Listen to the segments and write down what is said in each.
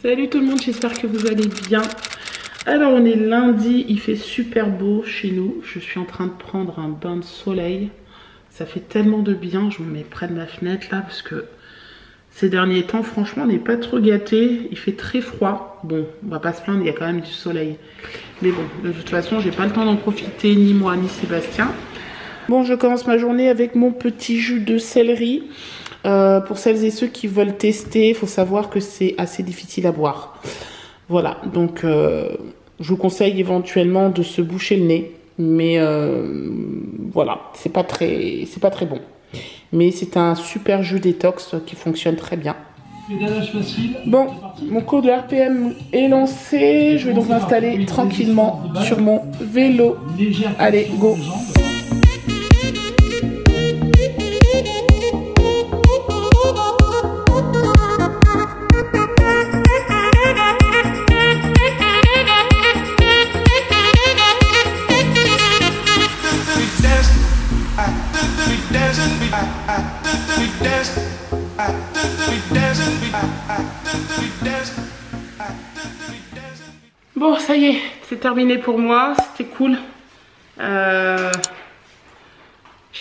Salut tout le monde, j'espère que vous allez bien. Alors on est lundi, il fait super beau chez nous. Je suis en train de prendre un bain de soleil. Ça fait tellement de bien, je me mets près de ma fenêtre là parce que ces derniers temps franchement on n'est pas trop gâtés. Il fait très froid. Bon, on va pas se plaindre, il y a quand même du soleil. Mais bon, de toute façon j'ai pas le temps d'en profiter, ni moi ni Sébastien. Bon, je commence ma journée avec mon petit jus de céleri. Pour celles et ceux qui veulent tester, il faut savoir que c'est assez difficile à boire. Voilà, donc je vous conseille éventuellement de se boucher le nez. Mais voilà, c'est pas très bon. Mais c'est un super jus détox qui fonctionne très bien. Bon, mon cours de RPM est lancé. Je vais donc m'installer tranquillement sur mon vélo. Allez, go! Bon, ça y est, c'est terminé pour moi, c'était cool. J'ai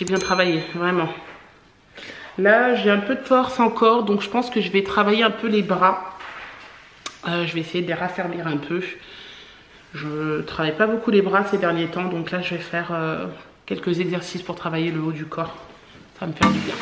bien travaillé, vraiment. Là, j'ai un peu de force encore, donc je pense que je vais travailler un peu les bras. Je vais essayer de les raffermir un peu. Je travaille pas beaucoup les bras ces derniers temps, donc là, je vais faire quelques exercices pour travailler le haut du corps. Ça va me faire du bien.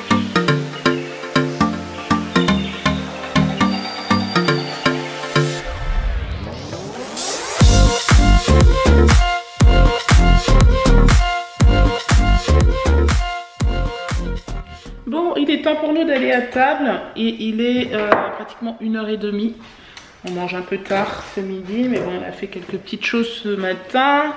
Bon, il est temps pour nous d'aller à table et il est pratiquement 1h30. On mange un peu tard ce midi, mais bon, on a fait quelques petites choses ce matin.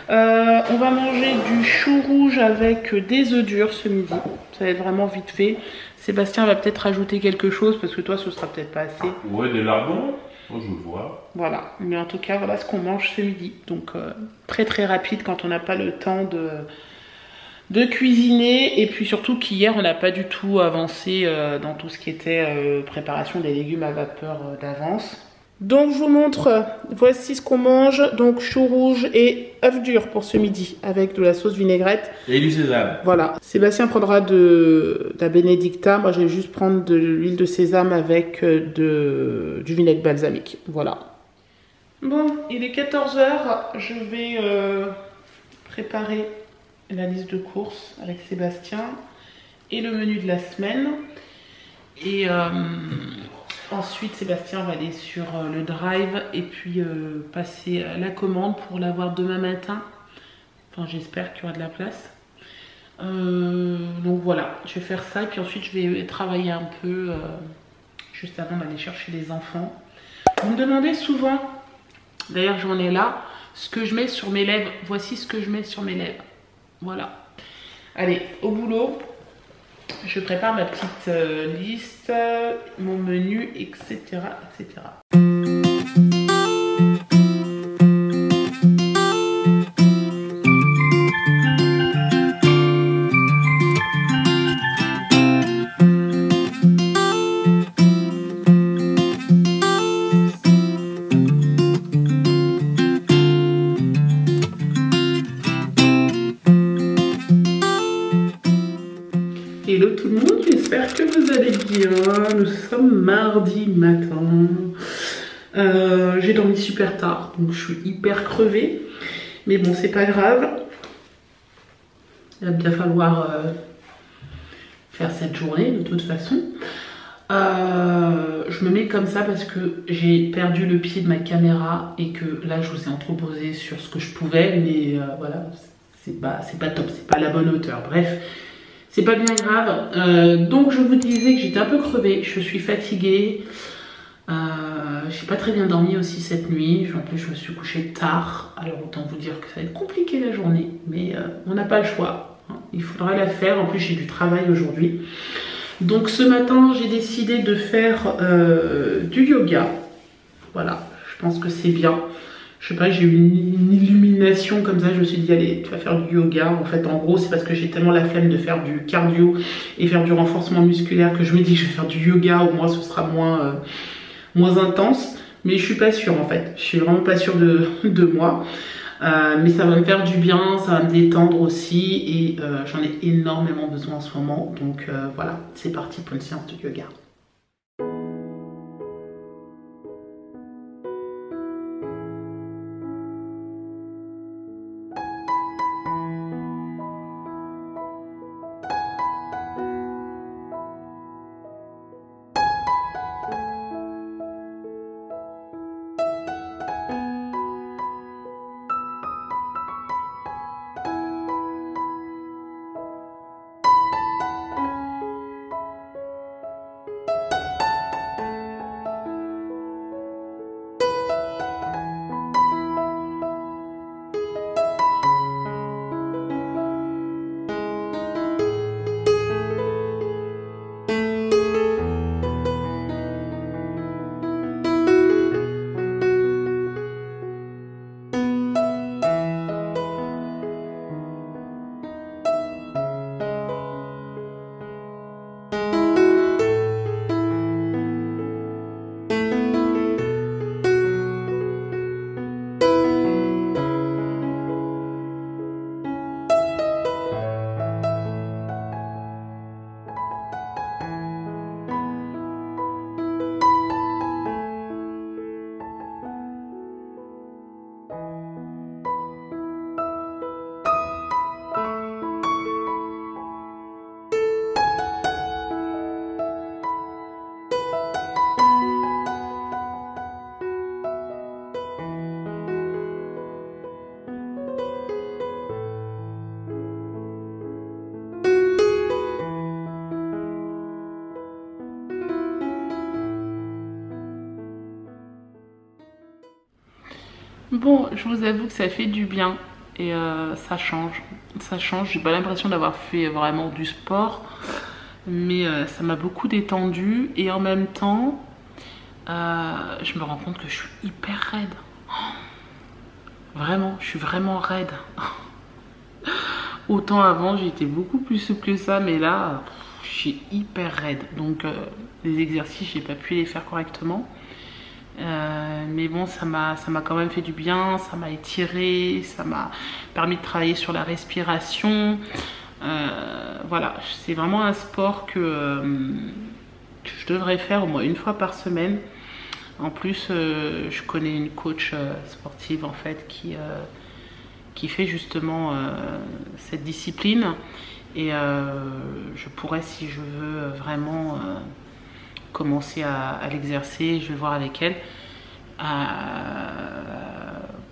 On va manger du chou rouge avec des œufs durs ce midi. Ça va être vraiment vite fait. Sébastien va peut-être rajouter quelque chose parce que toi, ce sera peut-être pas assez. Ouais, des lardons, je le vois. Voilà, mais en tout cas, voilà ce qu'on mange ce midi. Donc, très très rapide quand on n'a pas le temps de cuisiner. Et puis surtout qu'hier, on n'a pas du tout avancé dans tout ce qui était préparation des légumes à vapeur d'avance. Donc je vous montre, voici ce qu'on mange, donc chou rouge et œufs durs pour ce midi avec de la sauce vinaigrette. Et du sésame. Voilà, Sébastien prendra de la Benedicta, moi je vais juste prendre de l'huile de sésame avec du vinaigre balsamique, voilà. Bon, il est 14 h, je vais préparer la liste de courses avec Sébastien et le menu de la semaine. Et ensuite, Sébastien va aller sur le drive et puis passer la commande pour l'avoir demain matin. Enfin, j'espère qu'il y aura de la place. Donc voilà, je vais faire ça et puis ensuite je vais travailler un peu juste avant d'aller chercher les enfants. Vous me demandez souvent, d'ailleurs j'en ai là, ce que je mets sur mes lèvres. Voici ce que je mets sur mes lèvres. Voilà. Allez, au boulot. Je prépare ma petite liste, mon menu, etc. etc. Hello tout le monde, j'espère que vous allez bien. Nous sommes mardi matin. J'ai dormi super tard, donc je suis hyper crevée. Mais bon, c'est pas grave. Il va bien falloir faire cette journée de toute façon. Je me mets comme ça parce que j'ai perdu le pied de ma caméra et que là je vous ai entreposé sur ce que je pouvais, mais voilà, c'est pas top, c'est pas la bonne hauteur. Bref, c'est pas bien grave. Donc je vous disais que j'étais un peu crevée, je suis fatiguée. J'ai pas très bien dormi aussi cette nuit. En plus je me suis couchée tard, alors autant vous dire que ça va être compliqué la journée, mais on n'a pas le choix, hein. Il faudra la faire. En plus j'ai du travail aujourd'hui. Donc ce matin, j'ai décidé de faire du yoga. Voilà, je pense que c'est bien. Je sais pas, j'ai eu une illumination comme ça, je me suis dit allez, tu vas faire du yoga. En fait, en gros, c'est parce que j'ai tellement la flemme de faire du cardio et faire du renforcement musculaire que je me dis que je vais faire du yoga, au moins ce sera moins intense. Mais je suis pas sûre en fait, je suis vraiment pas sûre de moi. Mais ça va me faire du bien, ça va me détendre aussi et j'en ai énormément besoin en ce moment. Donc voilà, c'est parti pour une séance de yoga. Bon, je vous avoue que ça fait du bien et ça change. Ça change, j'ai pas l'impression d'avoir fait vraiment du sport, mais ça m'a beaucoup détendue et en même temps, je me rends compte que je suis hyper raide. Vraiment, je suis vraiment raide. Autant avant, j'étais beaucoup plus souple que ça, mais là, je suis hyper raide. Donc, les exercices, j'ai pas pu les faire correctement. Mais bon, ça m'a quand même fait du bien, ça m'a étiré, ça m'a permis de travailler sur la respiration. Voilà, c'est vraiment un sport que je devrais faire au moins une fois par semaine. En plus, je connais une coach sportive en fait qui fait justement cette discipline et je pourrais, si je veux vraiment commencer à l'exercer, je vais voir avec elle.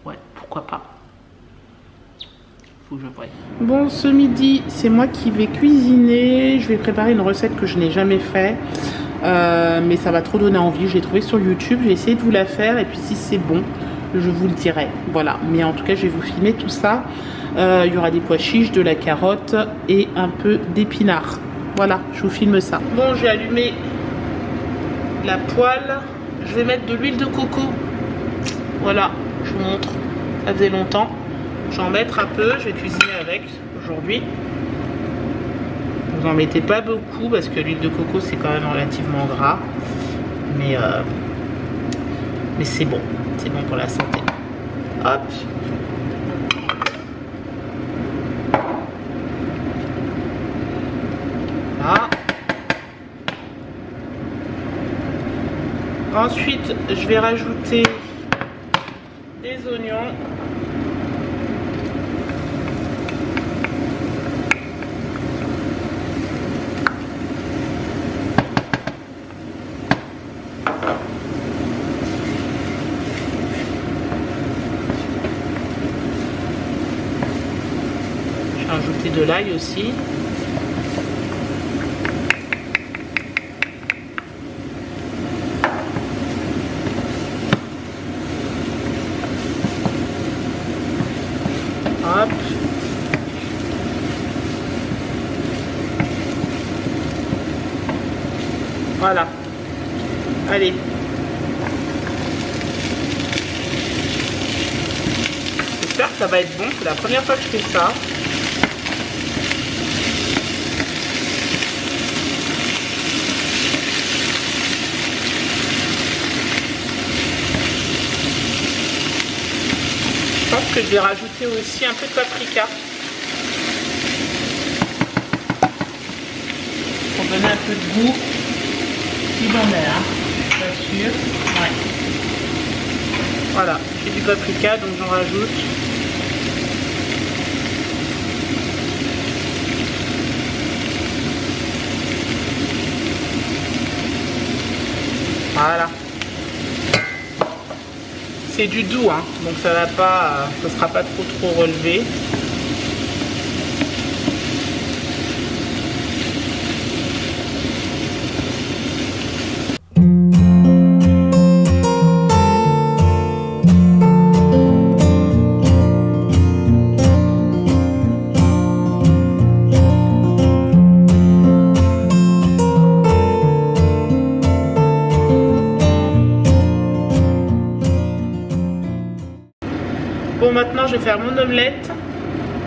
Ouais, pourquoi pas. Faut que je voie. Bon, ce midi, c'est moi qui vais cuisiner. Je vais préparer une recette que je n'ai jamais fait. Mais ça va trop donner envie. Je l'ai trouvée sur YouTube. Je vais essayer de vous la faire. Et puis si c'est bon, je vous le dirai. Voilà. Mais en tout cas, je vais vous filmer tout ça. Il y aura des pois chiches, de la carotte et un peu d'épinards. Voilà, je vous filme ça. Bon, j'ai allumé la poêle. Je vais mettre de l'huile de coco. Voilà, je vous montre. Ça faisait longtemps. Je vais en mettre un peu. Je vais cuisiner avec aujourd'hui. Vous n'en mettez pas beaucoup parce que l'huile de coco c'est quand même relativement gras. Mais c'est bon. C'est bon pour la santé. Hop. Voilà. Ensuite, je vais rajouter des oignons. rajouter de l'ail aussi. Hop. Voilà. Allez. J'espère que ça va être bon. C'est la première fois que je fais ça. Je pense que je vais rajouter aussi un peu de paprika. Pour donner un peu de goût. Il en est, hein, pas sûr. Ouais. Voilà, j'ai du paprika, donc j'en rajoute. Voilà. C'est du doux, hein, donc ça va pas, ça sera pas trop relevé. Bon, maintenant je vais faire mon omelette.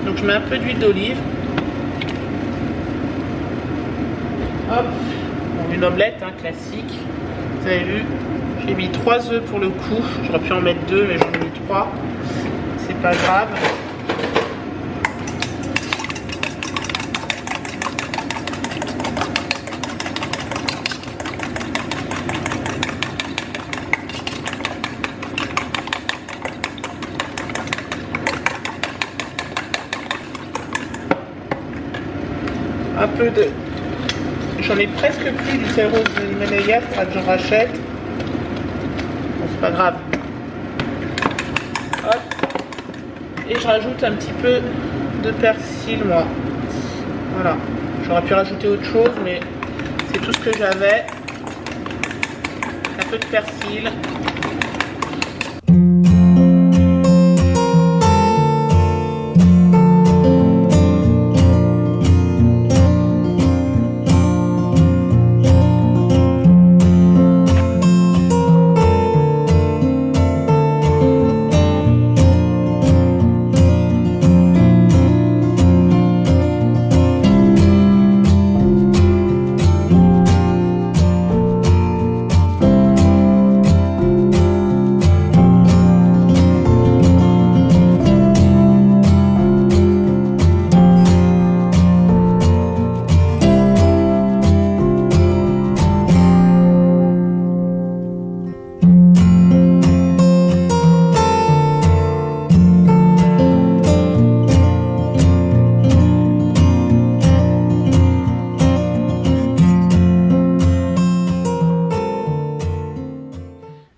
Donc je mets un peu d'huile d'olive. Hop. Bon, une omelette, hein, classique. Vous avez vu, j'ai mis 3 œufs pour le coup. J'aurais pu en mettre 2, mais j'en ai mis 3. C'est pas grave. Un peu de... J'en ai presque plus du sel rose de l'Himalaya, il faudra que j'en rachète. Bon, c'est pas grave. Hop. Et je rajoute un petit peu de persil, moi. Voilà. J'aurais pu rajouter autre chose, mais c'est tout ce que j'avais. Un peu de persil.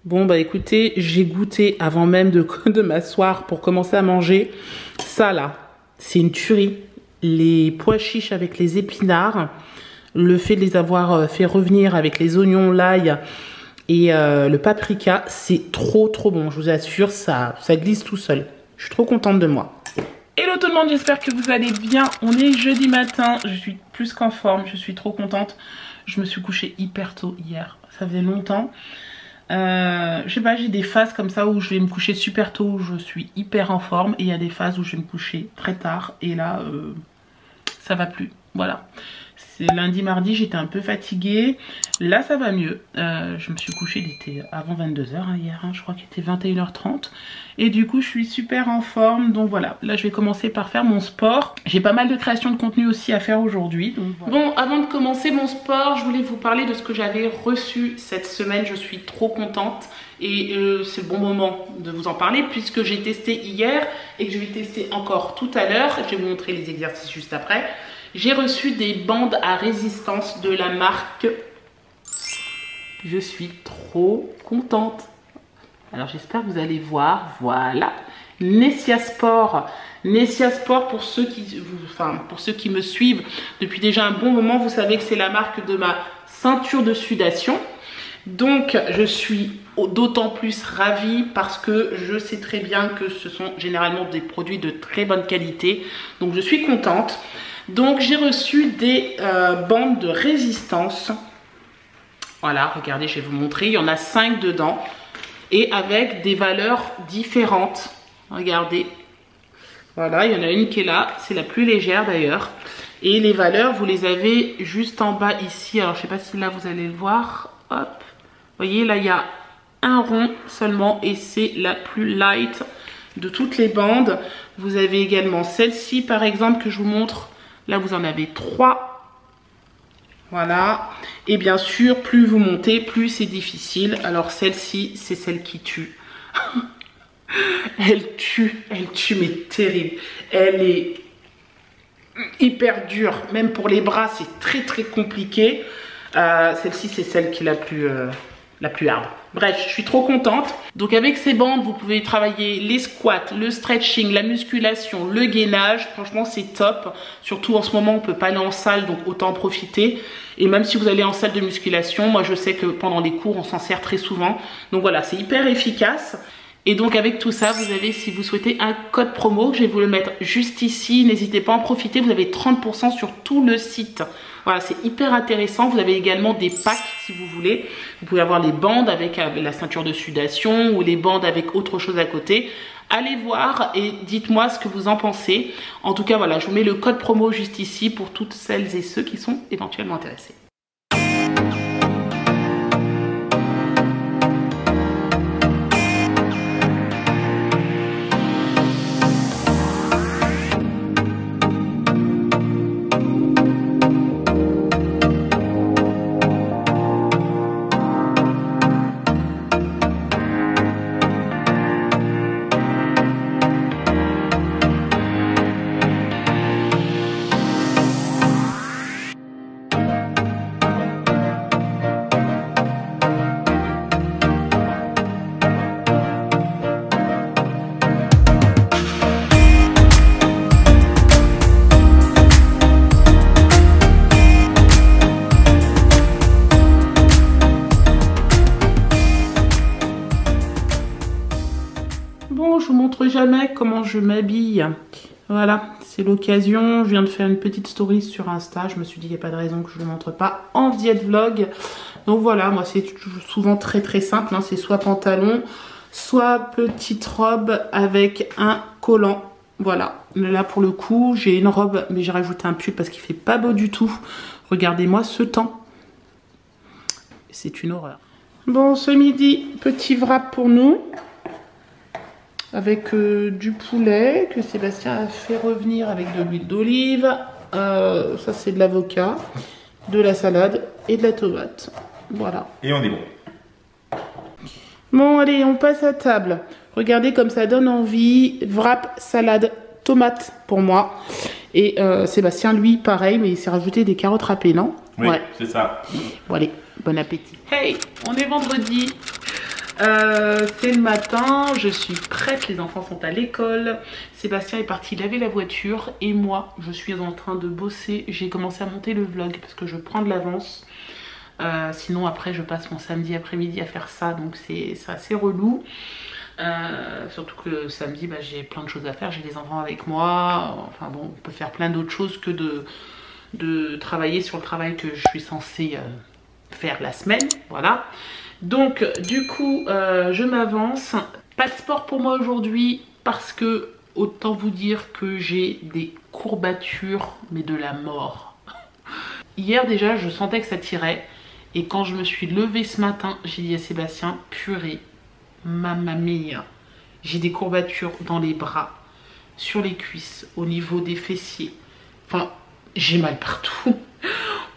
Bon bah écoutez, j'ai goûté avant même de m'asseoir pour commencer à manger. Ça là, c'est une tuerie. Les pois chiches avec les épinards, le fait de les avoir fait revenir avec les oignons, l'ail et le paprika, c'est trop bon. Je vous assure, ça glisse tout seul. Je suis trop contente de moi. Hello tout le monde, j'espère que vous allez bien. On est jeudi matin, je suis plus qu'en forme, je suis trop contente. Je me suis couchée hyper tôt hier, ça faisait longtemps. Je sais pas, j'ai des phases comme ça où je vais me coucher super tôt, où je suis hyper en forme, et il y a des phases où je vais me coucher très tard et là ça va plus, voilà. C'est lundi, mardi, j'étais un peu fatiguée, là ça va mieux. Je me suis couchée, il était avant 22h hein, hier, hein, je crois qu'il était 21h30 et du coup je suis super en forme, donc voilà. Là je vais commencer par faire mon sport, j'ai pas mal de création de contenu aussi à faire aujourd'hui, voilà. Bon, avant de commencer mon sport, je voulais vous parler de ce que j'avais reçu cette semaine. Je suis trop contente et c'est le bon moment de vous en parler puisque j'ai testé hier et que je vais tester encore tout à l'heure. Je vais vous montrer les exercices juste après. J'ai reçu des bandes à résistance de la marque. Je suis trop contente. Alors j'espère que vous allez voir, voilà. Nessia Sport. Nessia Sport, pour ceux qui me suivent depuis déjà un bon moment, vous savez que c'est la marque de ma ceinture de sudation. Donc je suis d'autant plus ravie parce que je sais très bien que ce sont généralement des produits de très bonne qualité. Donc je suis contente. Donc j'ai reçu des bandes de résistance. Voilà, regardez, je vais vous montrer. Il y en a 5 dedans et avec des valeurs différentes. Regardez. Voilà, il y en a une qui est là. C'est la plus légère d'ailleurs. Et les valeurs, vous les avez juste en bas ici. Alors je ne sais pas si là vous allez le voir. Hop. Vous voyez, là, il y a un rond seulement et c'est la plus light de toutes les bandes. Vous avez également celle-ci, par exemple, que je vous montre. Là, vous en avez 3. Voilà. Et bien sûr, plus vous montez, plus c'est difficile. Alors, celle-ci, c'est celle qui tue. Elle tue, mais terrible. Elle est hyper dure. Même pour les bras, c'est très, très compliqué. Celle-ci, c'est celle qui est la plus hard. Bref, je suis trop contente. Donc avec ces bandes, vous pouvez travailler les squats, le stretching, la musculation, le gainage. Franchement, c'est top. Surtout en ce moment, on peut pas aller en salle, donc autant en profiter. Et même si vous allez en salle de musculation, moi je sais que pendant les cours, on s'en sert très souvent. Donc voilà, c'est hyper efficace. Et donc avec tout ça, vous avez, si vous souhaitez, un code promo. Je vais vous le mettre juste ici. N'hésitez pas à en profiter. Vous avez 30% sur tout le site. Voilà, c'est hyper intéressant. Vous avez également des packs si vous voulez. Vous pouvez avoir les bandes avec la ceinture de sudation ou les bandes avec autre chose à côté. Allez voir et dites-moi ce que vous en pensez. En tout cas, voilà, je vous mets le code promo juste ici pour toutes celles et ceux qui sont éventuellement intéressés. Bon, je vous montre jamais comment je m'habille. Voilà, c'est l'occasion. Je viens de faire une petite story sur Insta. Je me suis dit, il n'y a pas de raison que je ne le montre pas en diète vlog. Donc voilà, moi c'est souvent très très simple. Hein. C'est soit pantalon, soit petite robe avec un collant. Voilà, là pour le coup, j'ai une robe, mais j'ai rajouté un pull parce qu'il fait pas beau du tout. Regardez-moi ce temps. C'est une horreur. Bon, ce midi, petit wrap pour nous. Avec du poulet que Sébastien a fait revenir avec de l'huile d'olive. Ça, c'est de l'avocat, de la salade et de la tomate. Voilà. Et on est bon. Bon, allez, on passe à table. Regardez comme ça donne envie. Wrap, salade, tomate pour moi. Et Sébastien, lui, pareil, mais il s'est rajouté des carottes râpées, non? Oui, ouais. C'est ça. Bon, allez, bon appétit. Hey, on est vendredi. C'est le matin, je suis prête, les enfants sont à l'école. Sébastien est parti laver la voiture et moi, je suis en train de bosser. J'ai commencé à monter le vlog parce que je prends de l'avance. Sinon après je passe mon samedi après-midi à faire ça, donc c'est assez relou. Surtout que le samedi j'ai plein de choses à faire, j'ai les enfants avec moi. Enfin bon, on peut faire plein d'autres choses que de travailler sur le travail que je suis censée faire la semaine. Voilà. Donc du coup je m'avance. Pas de sport pour moi aujourd'hui parce que autant vous dire que j'ai des courbatures mais de la mort. Hier déjà je sentais que ça tirait. Et quand je me suis levée ce matin, j'ai dit à Sébastien, purée, mamma mia. J'ai des courbatures dans les bras, sur les cuisses, au niveau des fessiers. Enfin, j'ai mal partout.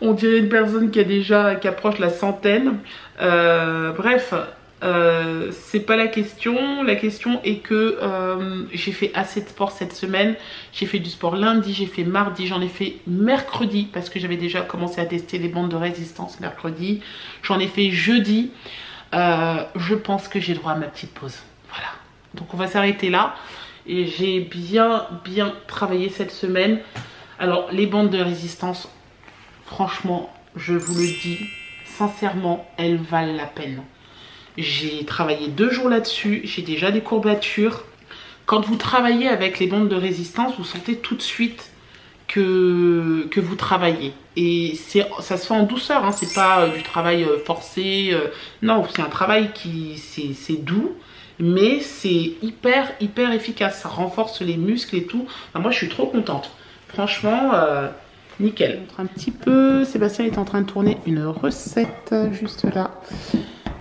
On dirait une personne qui approche la centaine. Bref, c'est pas la question. La question est que j'ai fait assez de sport cette semaine. J'ai fait du sport lundi, j'ai fait mardi, j'en ai fait mercredi parce que j'avais déjà commencé à tester les bandes de résistance mercredi. J'en ai fait jeudi. Je pense que j'ai droit à ma petite pause. Voilà. Donc on va s'arrêter là. Et j'ai bien travaillé cette semaine. Alors les bandes de résistance, franchement, je vous le dis, sincèrement, elles valent la peine. J'ai travaillé 2 jours là-dessus, j'ai déjà des courbatures. Quand vous travaillez avec les bandes de résistance, vous sentez tout de suite que vous travaillez. Et ça se fait en douceur, hein, c'est pas du travail forcé. Non, c'est un travail qui c'est doux, mais c'est hyper efficace. Ça renforce les muscles et tout. Enfin, moi, je suis trop contente. Franchement, nickel. Un petit peu, Sébastien est en train de tourner une recette juste là.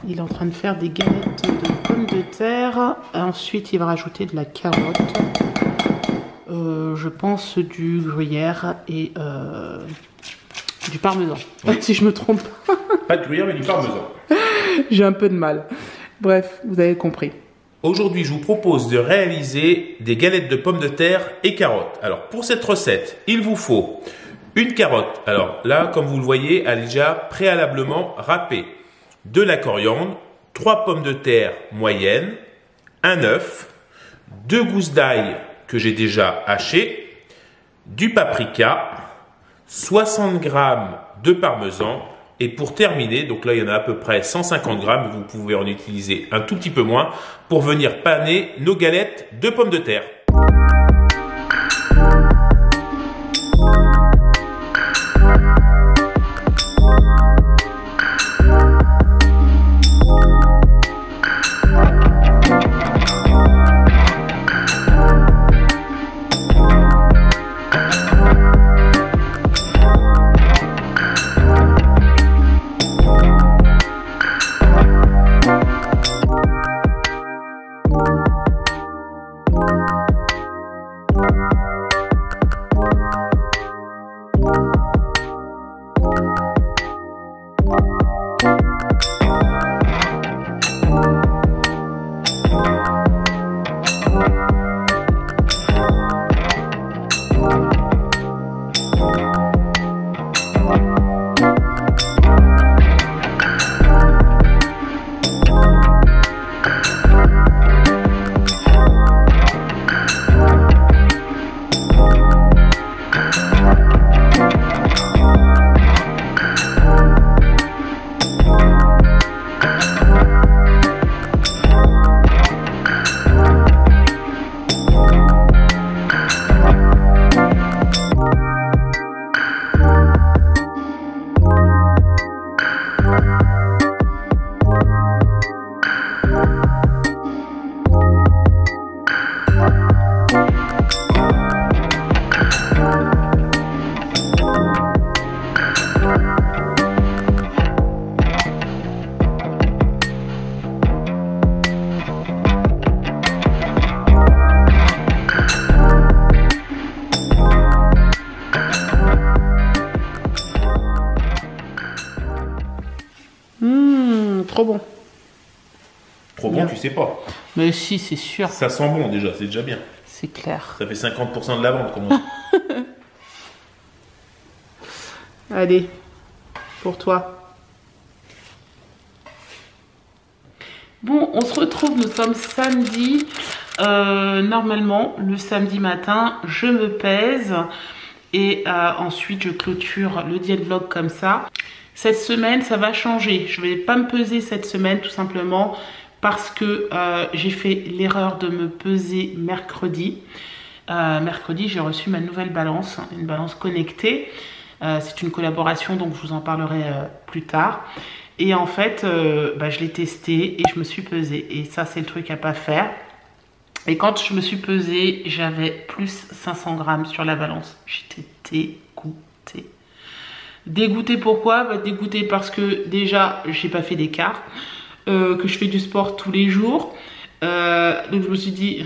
Il est en train de faire des galettes de pommes de terre. Ensuite, il va rajouter de la carotte. Je pense du gruyère et du parmesan. Oui. Si je me trompe pas. Pas de gruyère, mais du parmesan. J'ai un peu de mal. Bref, vous avez compris. Aujourd'hui, je vous propose de réaliser des galettes de pommes de terre et carottes. Alors, pour cette recette, il vous faut une carotte. Alors là, comme vous le voyez, elle est déjà préalablement râpée. De la coriandre, 3 pommes de terre moyennes, un œuf, 2 gousses d'ail que j'ai déjà hachées, du paprika, 60 g de parmesan et pour terminer, donc là il y en a à peu près 150 g, vous pouvez en utiliser un tout petit peu moins pour venir paner nos galettes de pommes de terre. Trop bon. Trop bon, tu sais pas. Mais si, c'est sûr. Ça sent bon déjà, c'est déjà bien. C'est clair. Ça fait 50% de la vente, comme on dit. Allez, pour toi. Bon, on se retrouve, nous sommes samedi. Normalement, le samedi matin, je me pèse. Et ensuite, je clôture le diète vlog comme ça. Cette semaine, ça va changer. Je ne vais pas me peser cette semaine, tout simplement parce que j'ai fait l'erreur de me peser mercredi. Mercredi, j'ai reçu ma nouvelle balance, une balance connectée. C'est une collaboration, donc je vous en parlerai plus tard. Et en fait, je l'ai testé et je me suis pesée. Et ça, c'est le truc à pas faire. Et quand je me suis pesée, j'avais plus 500 grammes sur la balance. J'étais dégoûtée. Dégoûtée pourquoi? Dégoûtée parce que déjà, j'ai pas fait d'écart. Que je fais du sport tous les jours. Donc je me suis dit,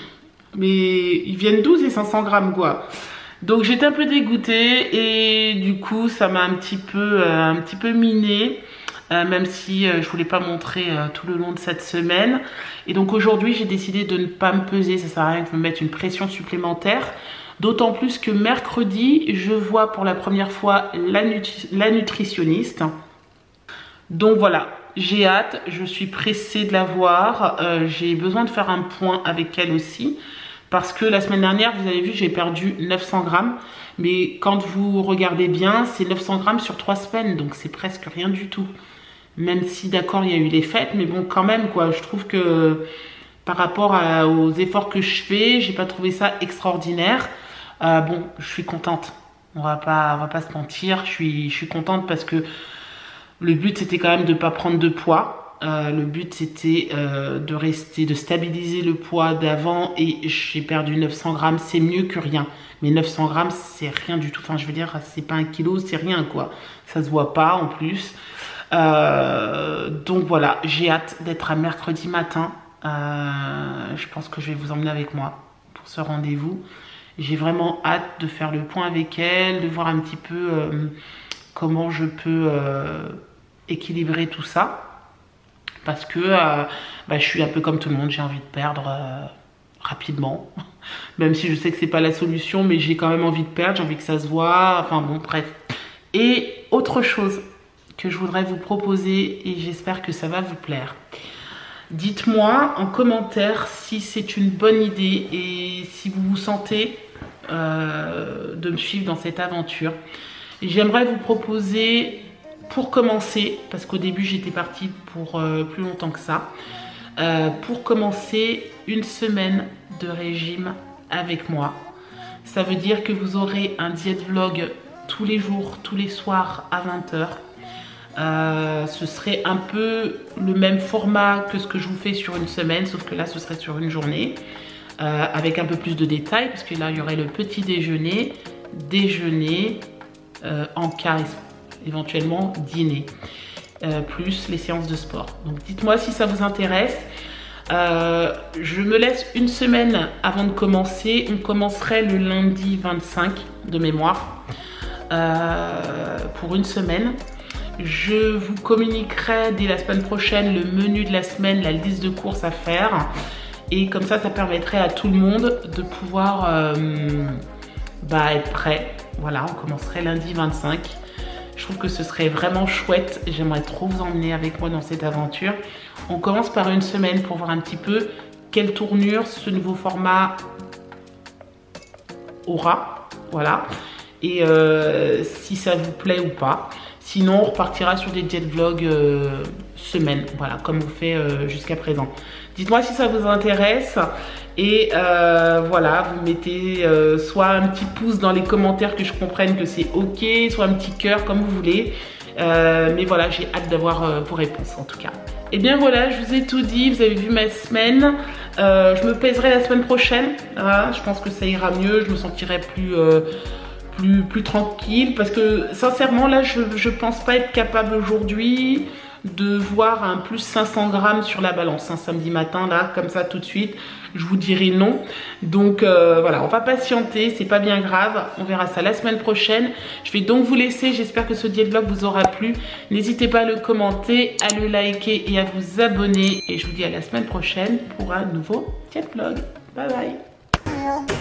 mais ils viennent d'où ces 500 grammes quoi? Donc j'étais un peu dégoûtée et du coup ça m'a un petit peu minée. Même si je voulais pas montrer tout le long de cette semaine. Et donc aujourd'hui j'ai décidé de ne pas me peser, ça sert à rien de me mettre une pression supplémentaire. D'autant plus que mercredi, je vois pour la première fois la nutritionniste. Donc voilà, j'ai hâte, je suis pressée de la voir. J'ai besoin de faire un point avec elle aussi. Parce que la semaine dernière, vous avez vu, j'ai perdu 900 grammes. Mais quand vous regardez bien, c'est 900 grammes sur 3 semaines. Donc c'est presque rien du tout. Même si d'accord, il y a eu les fêtes. Mais bon, quand même, quoi. Je trouve que par rapport aux efforts que je fais, j'ai pas trouvé ça extraordinaire. Bon, je suis contente. On va pas se mentir. Je suis contente parce que le but, c'était quand même de pas prendre de poids. Le but c'était de stabiliser le poids d'avant et j'ai perdu 900 grammes, c'est mieux que rien. Mais 900 grammes c'est rien du tout, enfin je veux dire c'est pas 1 kilo, c'est rien quoi. Ça se voit pas en plus. Donc voilà, j'ai hâte d'être à mercredi matin. Je pense que je vais vous emmener avec moi pour ce rendez-vous. J'ai vraiment hâte de faire le point avec elle, de voir un petit peu comment je peux équilibrer tout ça. Parce que je suis un peu comme tout le monde, j'ai envie de perdre rapidement. Même si je sais que c'est pas la solution, mais j'ai quand même envie de perdre, j'ai envie que ça se voit, enfin bon, bref. Et autre chose que je voudrais vous proposer, et j'espère que ça va vous plaire. Dites-moi en commentaire si c'est une bonne idée et si vous vous sentez de me suivre dans cette aventure. J'aimerais vous proposer... Pour commencer, parce qu'au début j'étais partie pour plus longtemps que ça, pour commencer une semaine de régime avec moi. Ça veut dire que vous aurez un diète vlog tous les jours, tous les soirs à 20 h. Ce serait un peu le même format que ce que je vous fais sur une semaine, sauf que là ce serait sur une journée, avec un peu plus de détails, parce que là il y aurait le petit déjeuner, encas, éventuellement dîner, plus les séances de sport. Donc dites-moi si ça vous intéresse. Je me laisse une semaine avant de commencer. On commencerait le lundi 25 de mémoire pour une semaine. Je vous communiquerai dès la semaine prochaine le menu de la semaine, la liste de courses à faire. Et comme ça permettrait à tout le monde de pouvoir être prêt. Voilà, on commencerait lundi 25. Je trouve que ce serait vraiment chouette. J'aimerais trop vous emmener avec moi dans cette aventure. On commence par une semaine pour voir un petit peu quelle tournure ce nouveau format aura. Voilà. Et si ça vous plaît ou pas. Sinon, on repartira sur des jet vlogs semaine. Voilà, comme on fait jusqu'à présent. Dites-moi si ça vous intéresse. Et voilà, vous mettez soit un petit pouce dans les commentaires que je comprenne que c'est ok, soit un petit cœur, comme vous voulez. Mais voilà, j'ai hâte d'avoir vos réponses en tout cas. Et bien voilà, je vous ai tout dit, vous avez vu ma semaine. Je me pèserai la semaine prochaine. Voilà, je pense que ça ira mieux, je me sentirai plus tranquille. Parce que sincèrement, là, je pense pas être capable aujourd'hui de voir un plus 500 grammes sur la balance, samedi matin, là, comme ça tout de suite. Je vous dirai non. Donc voilà, on va patienter, c'est pas bien grave. On verra ça la semaine prochaine. Je vais donc vous laisser. J'espère que ce diète vlog vous aura plu. N'hésitez pas à le commenter, à le liker et à vous abonner. Et je vous dis à la semaine prochaine pour un nouveau diète vlog. Bye bye.